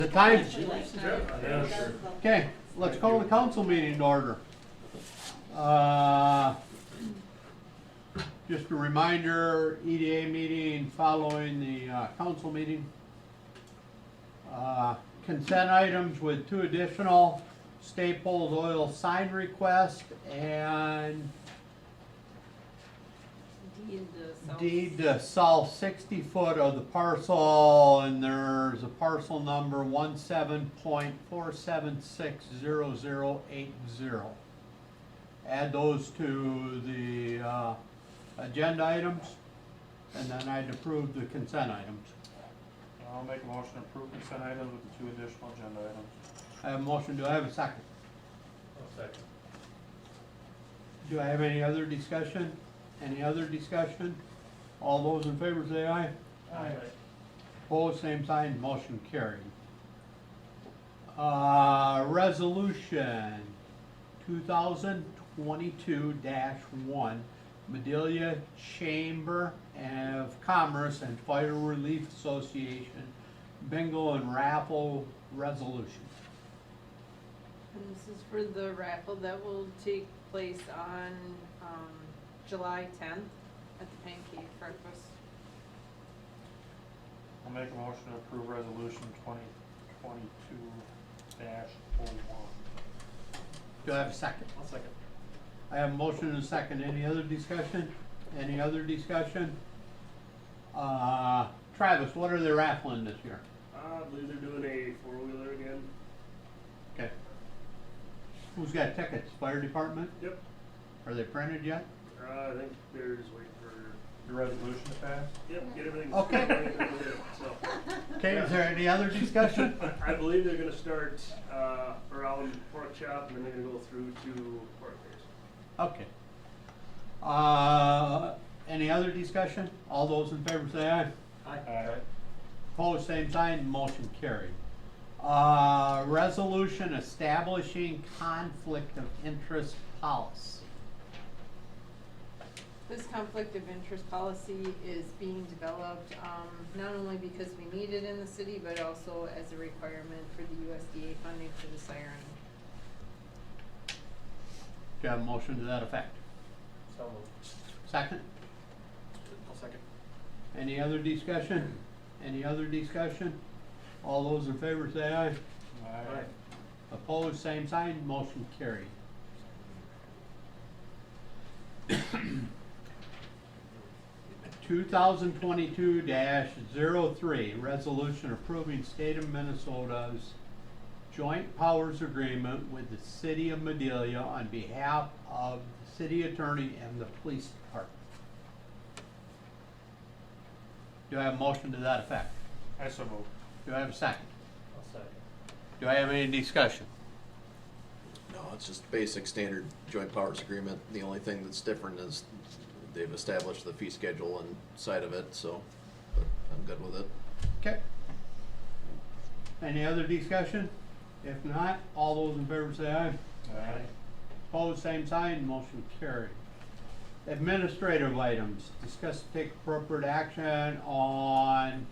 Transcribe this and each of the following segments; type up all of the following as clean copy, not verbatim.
The time? Yeah, sure. Okay, let's call the council meeting to order. Just a reminder, EDA meeting following the council meeting. Consent items with 2 additional Staples Oil sign request and deed to sell 60 foot of the parcel, and there's a parcel number 17.4760080. Add those to the agenda items, and then I'd approve the consent items. I'll make a motion to approve consent items with the 2 additional agenda items. I have a motion, do I have a second? I'll second. Do I have any other discussion? Any other discussion? All those in favor say aye. Aye. Opposed, same sign, motion carried. Resolution 2022-1, Medelia Chamber of Commerce and Fire Relief Association bingo and raffle resolution. And this is for the raffle that will take place on July 10th at the Pancake Breakfast. I'll make a motion to approve resolution 2022-01. Do I have a second? I'll second. I have a motion and a second. Any other discussion? Any other discussion? Travis, what are they raffling this year? I believe they're doing a 4-wheeler again. Okay. Who's got tickets? Fire department? Yep. Are they printed yet? I think they're just waiting for, The resolution to pass? yep, get everything. Okay. So, Okay, is there any other discussion? I believe they're gonna start, around Pork Chop and then they're gonna go through to Pork Face. Okay. Any other discussion? All those in favor say aye. Aye. Opposed, same sign, motion carried. Resolution establishing conflict of interest policy. This conflict of interest policy is being developed, not only because we need it in the city, but also as a requirement for the USDA funding for the siren. Do you have a motion to that effect? So moved. Second? I'll second. Any other discussion? Any other discussion? All those in favor say aye. Aye. Opposed, same sign, motion carried. Two 2022-03, resolution approving state of Minnesota's joint powers agreement with the city of Medelia on behalf of the city attorney and the police department. Do I have a motion to that effect? I so moved. Do I have a second? I'll second. Do I have any discussion? No, it's just basic standard joint powers agreement. The only thing that's different is they've established the fee schedule and side of it, so, but I'm good with it. Okay. Any other discussion? If not, all those in favor say aye. Aye. Opposed, same sign, motion carried. Administrative items, discuss and take appropriate action on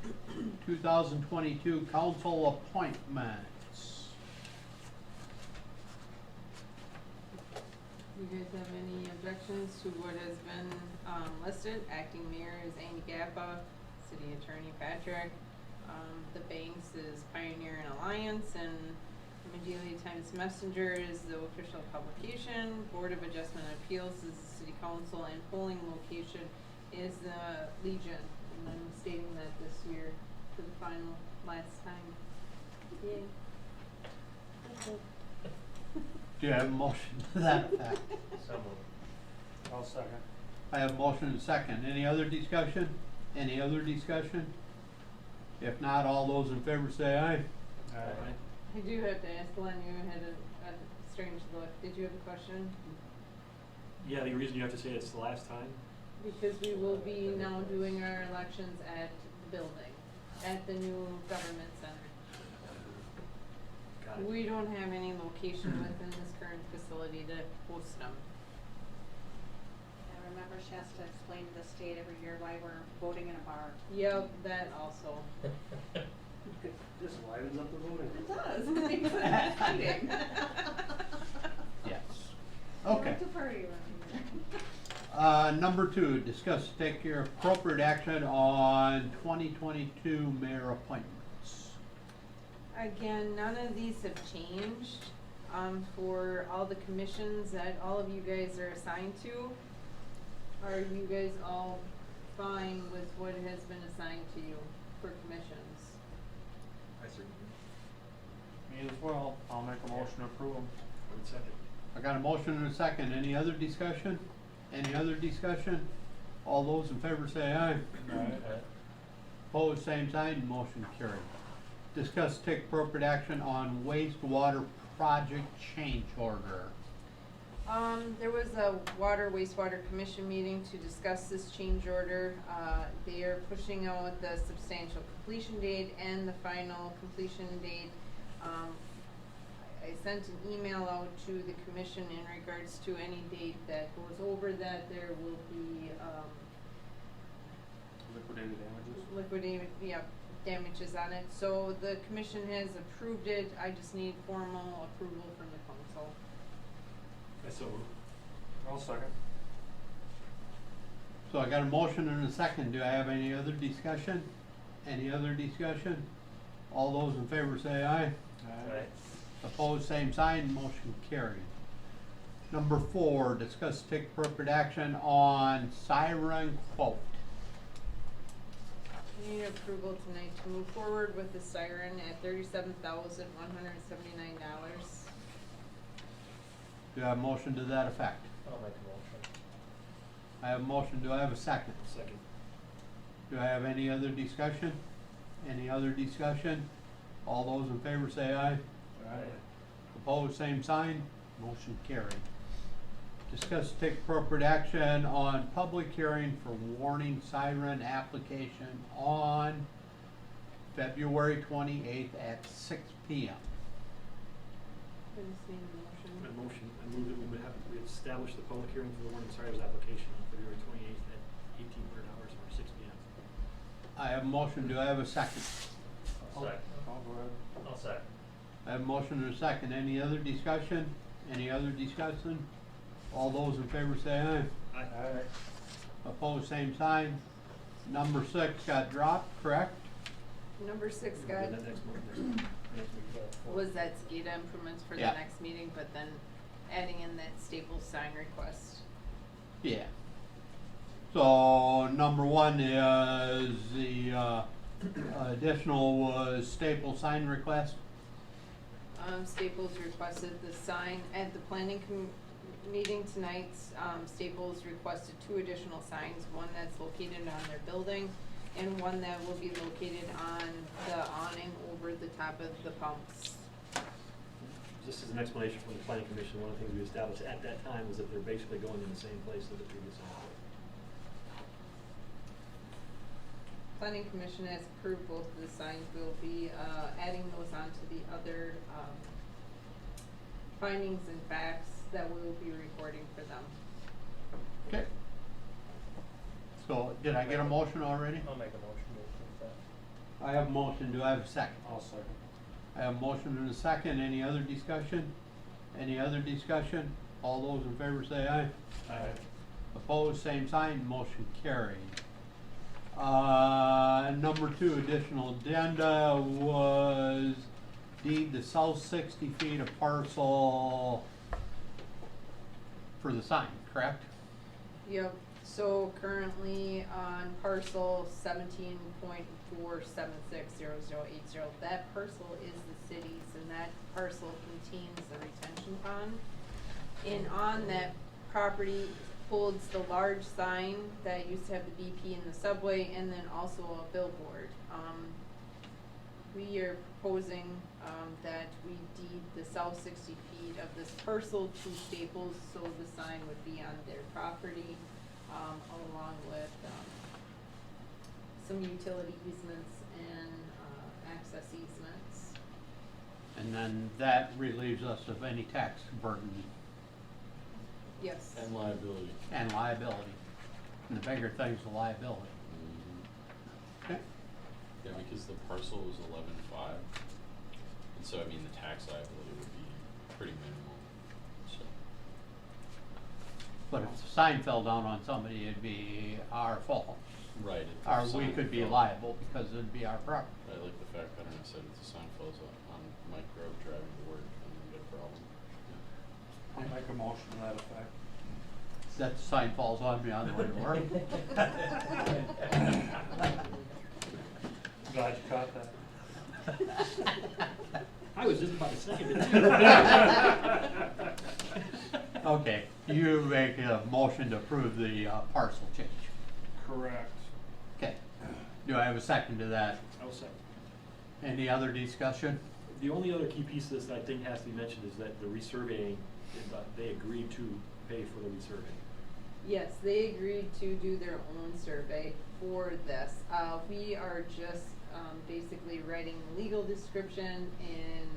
2022 council appointments. You guys have any objections to what has been listed? Acting mayor is Amy Gappa, city attorney Patrick. The Banks is Pioneer and Alliance, and Medelia Times Messenger is the official publication. Board of Adjustment Appeals is the city council, and polling location is the Legion. And I'm stating that this year for the final last time. Yay. That's it. Do you have a motion to that effect? So moved. I'll second. I have a motion and a second. Any other discussion? Any other discussion? If not, all those in favor say aye. Aye. I do have to ask Glenn, you had a strange look. Did you have a question? Yeah, the reason you have to say it's the last time? Because we will be now doing our elections at the building, at the new government center. Got it. We don't have any location within this current facility to host them. And remember, she has to explain to the state every year why we're voting in a bar. Yep, that also. Just livens up the room. It does, it makes it exciting. Yes. Okay. Like to party around here. Number 2, discuss take your appropriate action on 2022 mayor appointments. Again, none of these have changed, for all the commissions that all of you guys are assigned to. Are you guys all fine with what has been assigned to you for commissions? I certainly Me as well. I'll make a motion to approve them. would second. I got a motion and a second. Any other discussion? Any other discussion? All those in favor say aye. Opposed, same sign, motion carried. Discuss take appropriate action on wastewater project change order. There was a water wastewater commission meeting to discuss this change order. They are pushing out the substantial completion date and the final completion date. I sent an email out to the commission in regards to any date that goes over that. There will be, Liquidated damages. liquidated, damages on it. So the commission has approved it. I just need formal approval from the council. I so moved. I'll second. So I got a motion and a second. Do I have any other discussion? Any other discussion? All those in favor say aye. Opposed, same sign, motion carried. Number 4, discuss take appropriate action on siren quote. I need approval tonight to move forward with the siren at $37,179. Do I have a motion to that effect? I'll make a motion. I have a motion. Do I have a second? Second. Do I have any other discussion? Any other discussion? All those in favor say aye. Opposed, same sign, motion carried. Discuss take appropriate action on public hearing for warning siren application on February 28th at 6 p.m. I just need a My motion. motion, I move that we establish the public hearing for the warning sirens application on February 28th at 1800 hours or 6 p.m. I have a motion, do I have a second? I'll go ahead. I'll second. I have a motion and a second, any other discussion? Any other discussion? All those in favor say aye. Aye. Opposed, same sign. Number 6 got dropped, correct? Number 6 We'll got, do that next month. Next week. was that SCADA improvements for the Yeah. next meeting, but then adding in that Staples sign request. Yeah. So, number 1 is the, additional Staples sign request. Staples requested the sign at the planning meeting tonight. Staples requested 2 additional signs, one that's located on their building and one that will be located on the awning over the top of the pumps. Just as an explanation from the planning commission, one of the things we established at that time was that they're basically going in the same place that the previous one. Planning commission has approved both of the signs. We'll be, adding those onto the other, findings and facts that we will be recording for them. Okay. So, did I get a motion already? I'll make a motion to approve that. I have a motion, do I have a second? I'll second. I have a motion and a second, any other discussion? Any other discussion? All those in favor say aye. Aye. Opposed, same sign, motion carried. Number 2, additional agenda was deed the south 60 feet of parcel for the sign, correct? Yep, so currently on parcel 17.4760080, that parcel is the city's, and that parcel contains the retention pond. And on that property holds the large sign that used to have the BP in the subway, and then also a billboard. We are proposing, that we deed the south 60 feet of this parcel to Staples, so the sign would be on their property, along with, some utility easements and, access easements. And then that relieves us of any tax burden Yes. And liability. and liability. And the bigger thing's the liability. Okay. Yeah, because the parcel was 11.5, and so, I mean, the tax liability would be pretty minimal, so. But if the sign fell down on somebody, it'd be our fault. Right. if the Or we sign could be fell- liable because it'd be our property. I like the fact that I said if the sign falls on Mike Grove driving to work, then we get a problem. I'll make a motion to that effect. That the sign falls on me on the way to work. Glad you caught that. I was just about to second it too. Okay, you make a motion to approve the parcel change. Correct. Okay. Do I have a second to that? I was second. Any other discussion? The only other key piece of this that I think has to be mentioned is that the resurveying, they agreed to pay for the resurveying. Yes, they agreed to do their own survey for this. We are just, basically writing the legal description and,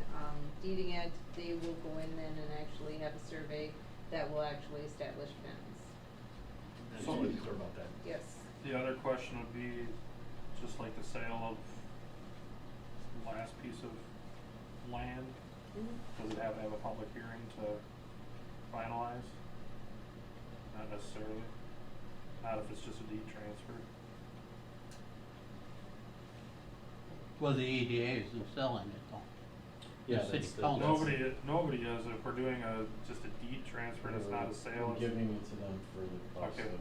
deeding it. They will go in then and actually have a survey that will actually establish fence. I just want to be clear about that. Yes. The other question would be, just like the sale of last piece of land, does it have to have a public hearing to finalize? Not necessarily, not if it's just a deed transfer. Well, the EDA isn't selling it though. Yeah, The city that's the- council. Nobody is, if we're doing just a deed transfer and it's not a sale. We're giving it to them for the cost Okay. of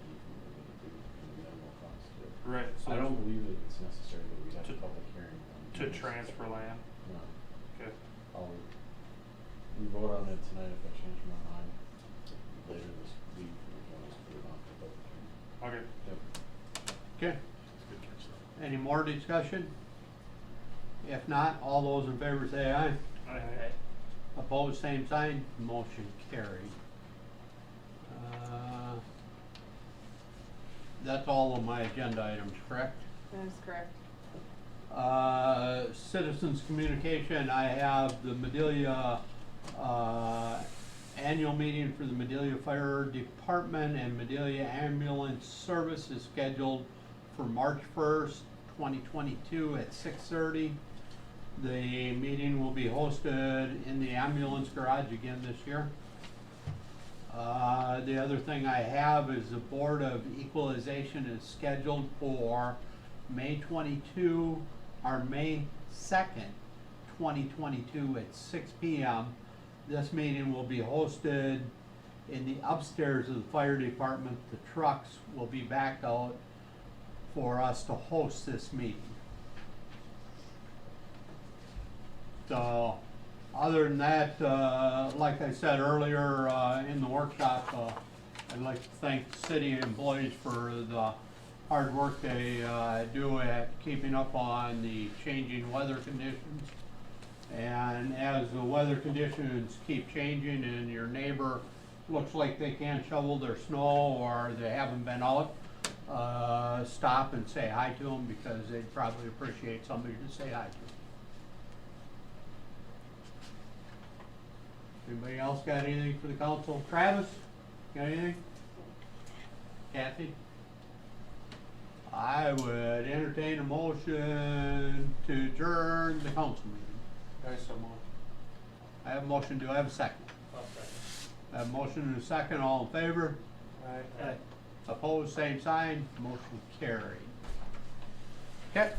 anything we're gonna do, and the minimal cost to it. Right, so I don't believe that it's necessary that we have To- a public hearing on to this. transfer land, No, okay. we vote on it tonight, if I change my mind, later this week, we can always put it on for public hearing. Okay. Yep. Okay, Good catch though. any more discussion? If not, all those in favor say aye. Opposed, same sign, motion carried. That's all of my agenda items, correct? That is correct. Citizens communication, I have the Madelia, annual meeting for the Madelia Fire Department and Madelia Ambulance Service is scheduled for March 1st, 2022 at 6:30. The meeting will be hosted in the ambulance garage again this year. The other thing I have is the Board of Equalization is scheduled for May 22 or May 2nd, 2022 at 6 p.m. This meeting will be hosted in the upstairs of the fire department. The trucks will be back out for us to host this meeting. So, other than that, like I said earlier, in the workshop, I'd like to thank the city employees for the hard work they, do at keeping up on the changing weather conditions. And as the weather conditions keep changing and your neighbor looks like they can't shovel their snow or they haven't been out, stop and say hi to them because they'd probably appreciate somebody to say hi to. Anybody else got anything for the council? Travis, got anything? Kathy? I would entertain a motion to adjourn the council meeting. I have a motion, do I have a second? I have a motion and a second, all in favor? Aye. Opposed, same sign, motion carried. Okay.